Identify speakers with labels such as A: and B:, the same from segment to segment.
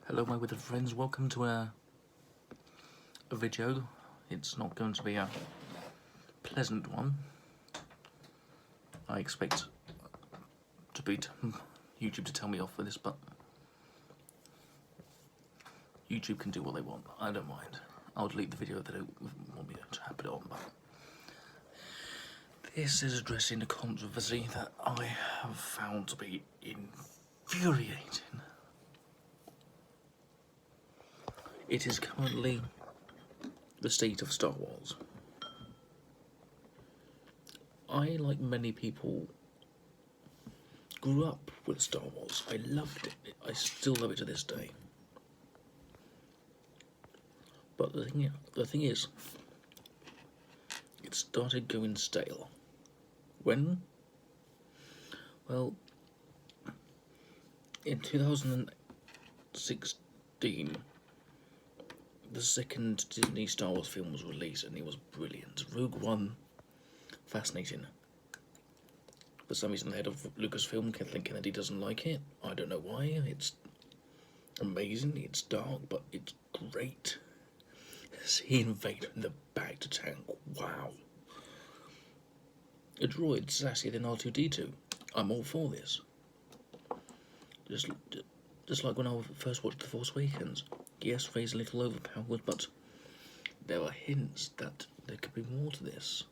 A: Hello my withered friends, welcome to a video. It's not going to be a pleasant one. I expect to beat YouTube to tell me off for this, but YouTube can do what they want. I don't mind. I'll delete the video if they don't want me to have it on, but this is addressing a controversy that I have found to be infuriating. It is currently the state of Star Wars. I, like many people, grew up with Star Wars. I loved it. I still love it to this day. But the thing is, it started going stale. When? Well, in 2016, the second Disney Star Wars film was released and it was brilliant. Rogue One, fascinating. For some reason the head of Lucasfilm, Kathleen Kennedy, doesn't like it. I don't know why. It's amazing, it's dark, but it's great. Seeing Vader in the back to tank, wow. A droid sassier than R2-D2. I'm all for this. Just like when I first watched The Force Awakens. Yes, Rey's a little overpowered, but there are hints that there could be more to this.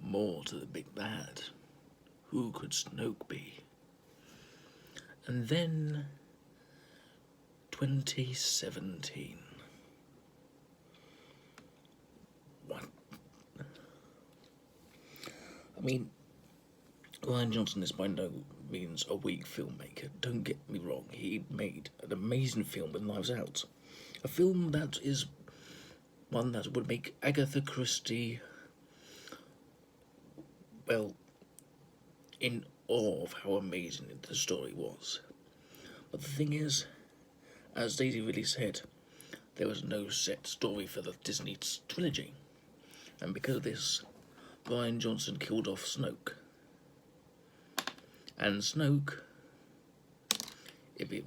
A: More to the big bad. Who could Snoke be? And then 2017. What? I mean, Rian Johnson is by no means a weak filmmaker. Don't get me wrong, he made an amazing film with Knives Out. A film that is one that would make Agatha Christie, well, in awe of how amazing the story was. But the thing is, as Daisy really said, there was no set story for the Disney trilogy. And because of this, Rian Johnson killed off Snoke. And Snoke, if it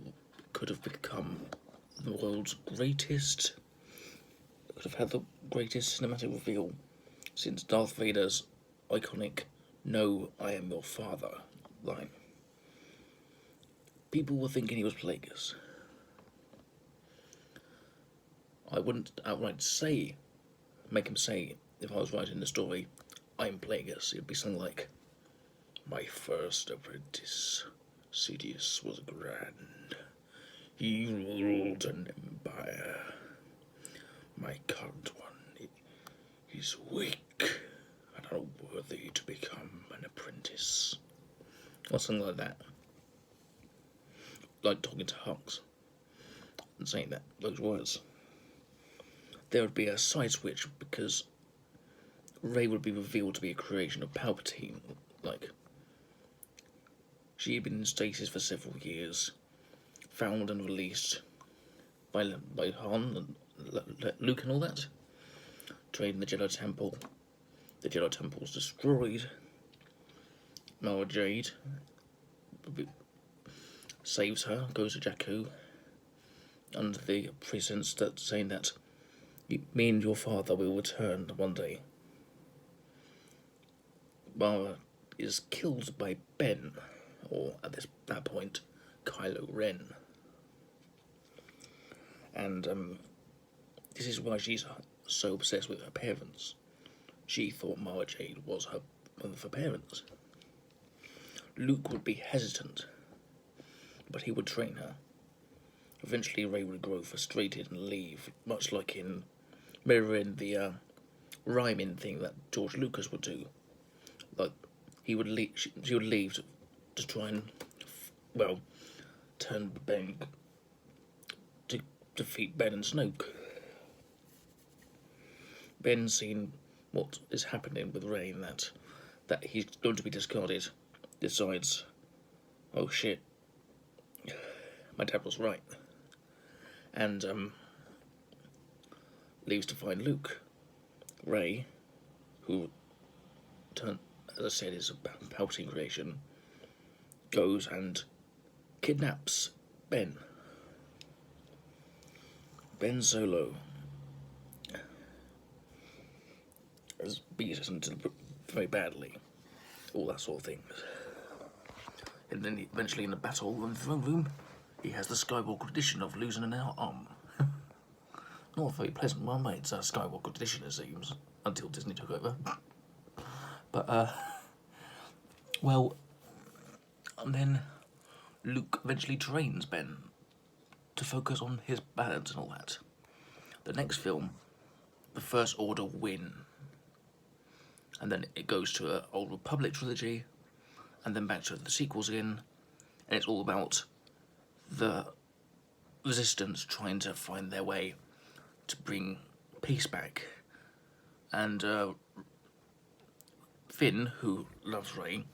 A: could have become the world's greatest, could have had the greatest cinematic reveal since Darth Vader's iconic "No, I am your father" line. People were thinking he was Plagueis. I wouldn't outright make him say, if I was writing the story, I'm Plagueis. It'd be something like, "My first apprentice, Sidious, was grand. He ruled an empire. My current one is weak and unworthy to become an apprentice." Or something like that. Like talking to Hux and saying those words. There would be a side switch because Rey would be revealed to be a creation of Palpatine. Like, she had been in stasis for several years, found and released by Han and Luke and all that, trained in the Jedi Temple. The Jedi Temple's destroyed. Mara Jade saves her, goes to Jakku, under the presence that saying that me and your father will return one day. Mara is killed by Ben, or at that point, Kylo Ren. And this is why she's so obsessed with her parents. She thought Mara Jade was one of her parents. Luke would be hesitant, but he would train her. Eventually Rey would grow frustrated and leave, much like in mirroring the rhyming thing that George Lucas would do. Like, he would leave, she would leave to try and, well, turn Ben, to defeat Ben and Snoke. Ben, seeing what is happening with Rey and that he's going to be discarded, decides, oh shit, my dad was right, and leaves to find Luke. Rey, who as I said, is a Palpatine creation, goes and kidnaps Ben. Ben Solo has beat us into very badly, all that sort of thing. And then eventually in the battle in the throne room, he has the Skywalker tradition of losing an arm. Not a very pleasant one, mate. It's a Skywalker tradition, it seems, until Disney took over. But, well, and then Luke eventually trains Ben to focus on his balance and all that. The next film, the First Order win. And then it goes to an Old Republic trilogy, and then back to the sequels again, and it's all about the Resistance trying to find their way to bring peace back. And Finn, who loves Rey,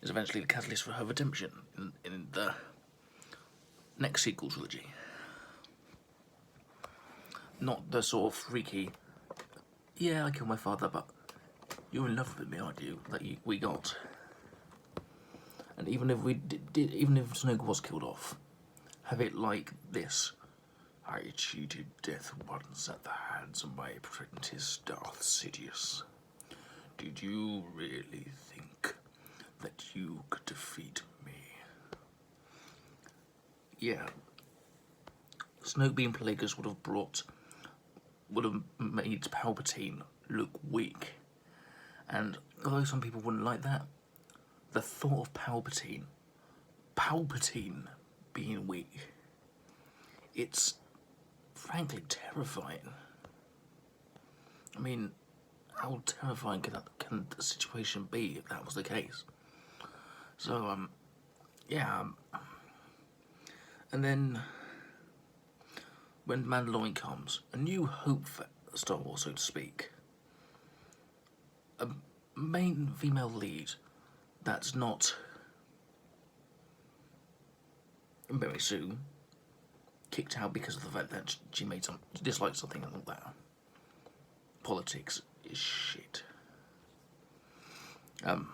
A: is eventually the catalyst for her redemption in the next sequel trilogy. Not the sort of freaky, yeah, I killed my father, but you're in love with me, aren't you? That we got. And even if we even if Snoke was killed off, have it like this: I cheated death once at the hands of my apprentice Darth Sidious. Did you really think that you could defeat me? Yeah. Snoke being Plagueis would have made Palpatine look weak. And although some people wouldn't like that, the thought of Palpatine being weak, it's frankly terrifying. I mean, how terrifying can the situation be if that was the case? So, yeah. And then, when Mandalorian comes, a new hope for Star Wars, so to speak. A main female lead that's not Mary Sue, kicked out because of the fact that she disliked something and all that. Politics is shit. A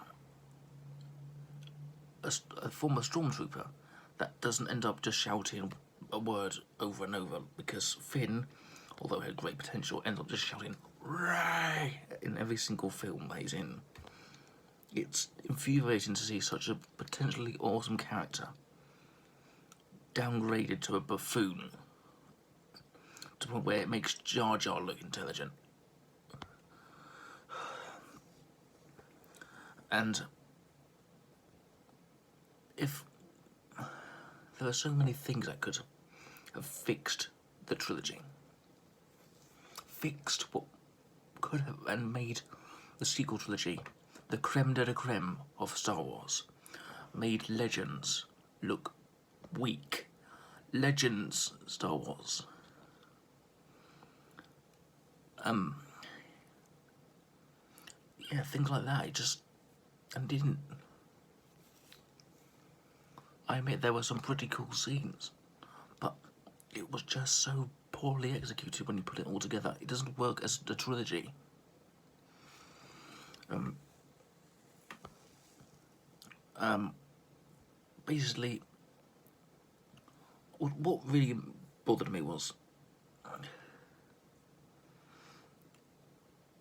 A: former stormtrooper that doesn't end up just shouting a word over and over, because Finn, although he had great potential, ends up just shouting Rey in every single film that he's in. It's infuriating to see such a potentially awesome character downgraded to a buffoon, to the point where it makes Jar Jar look intelligent. And if there are so many things that could have fixed the trilogy, fixed what could have and made the sequel trilogy the creme de la creme of Star Wars, made Legends look weak. Legends Star Wars. Yeah, things like that. It just didn't. I admit there were some pretty cool scenes, but it was just so poorly executed when you put it all together. It doesn't work as a trilogy. Basically, what really bothered me was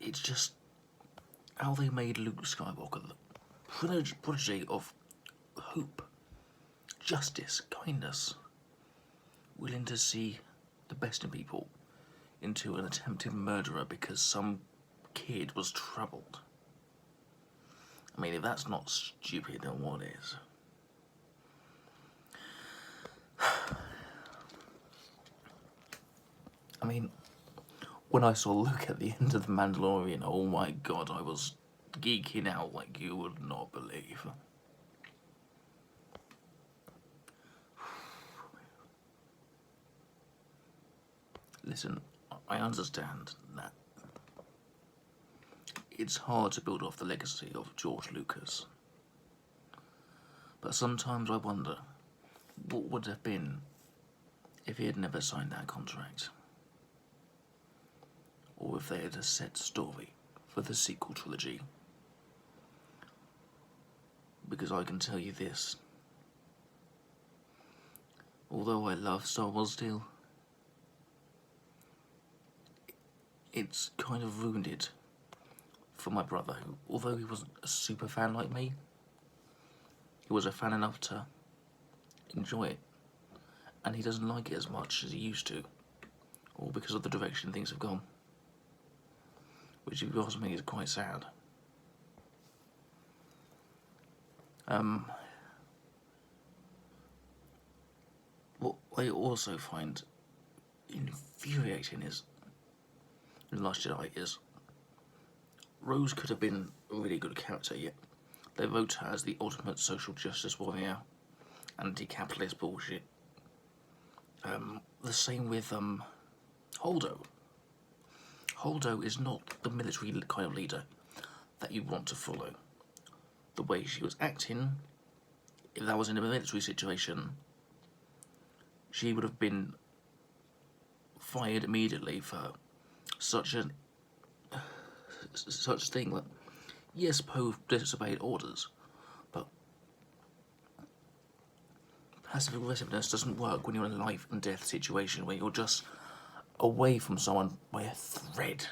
A: it's just how they made Luke Skywalker the prodigy of hope, justice, kindness, willing to see the best in people, into an attempted murderer because some kid was troubled. I mean, if that's not stupid, then what is? I mean, when I saw Luke at the end of The Mandalorian, oh my god, I was geeking out like you would not believe. Listen, I understand that it's hard to build off the legacy of George Lucas, but sometimes I wonder what would have been if he had never signed that contract, or if they had a set story for the sequel trilogy. Because I can tell you this, although I love Star Wars still, it's kind of ruined it for my brother, who, although he wasn't a super fan like me, he was a fan enough to enjoy it, and he doesn't like it as much as he used to, all because of the direction things have gone, which if you ask me is quite sad. What I also find infuriating is, in Last Jedi, is Rose could have been a really good character, yet they wrote her as the ultimate social justice warrior, anti-capitalist bullshit. The same with Holdo. Holdo is not the military kind of leader that you want to follow. The way she was acting, if that was in a military situation, she would have been fired immediately for such thing that, yes, Poe disobeyed orders, but passive aggressiveness doesn't work when you're in a life and death situation where you're just away from someone by a thread.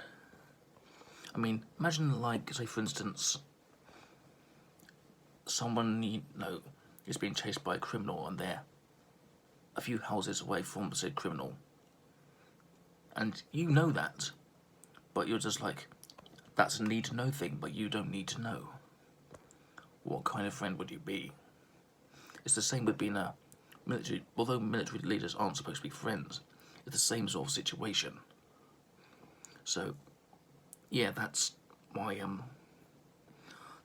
A: I mean, imagine, like, say for instance, someone you know is being chased by a criminal and they're a few houses away from said criminal, and you know that, but you're just like, that's a need to know thing, but you don't need to know. What kind of friend would you be? It's the same with being a military, although military leaders aren't supposed to be friends, it's the same sort of situation. So, yeah, that's why,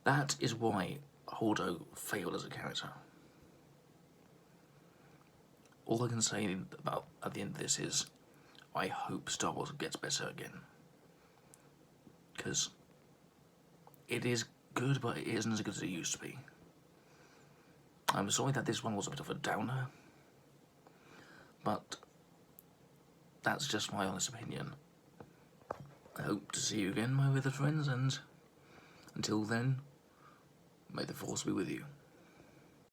A: that is why Holdo failed as a character. All I can say about at the end of this is, I hope Star Wars gets better again. Because it is good, but it isn't as good as it used to be. I'm sorry that this one was a bit of a downer, but that's just my honest opinion. I hope to see you again, my withered friends, and until then, may the Force be with you.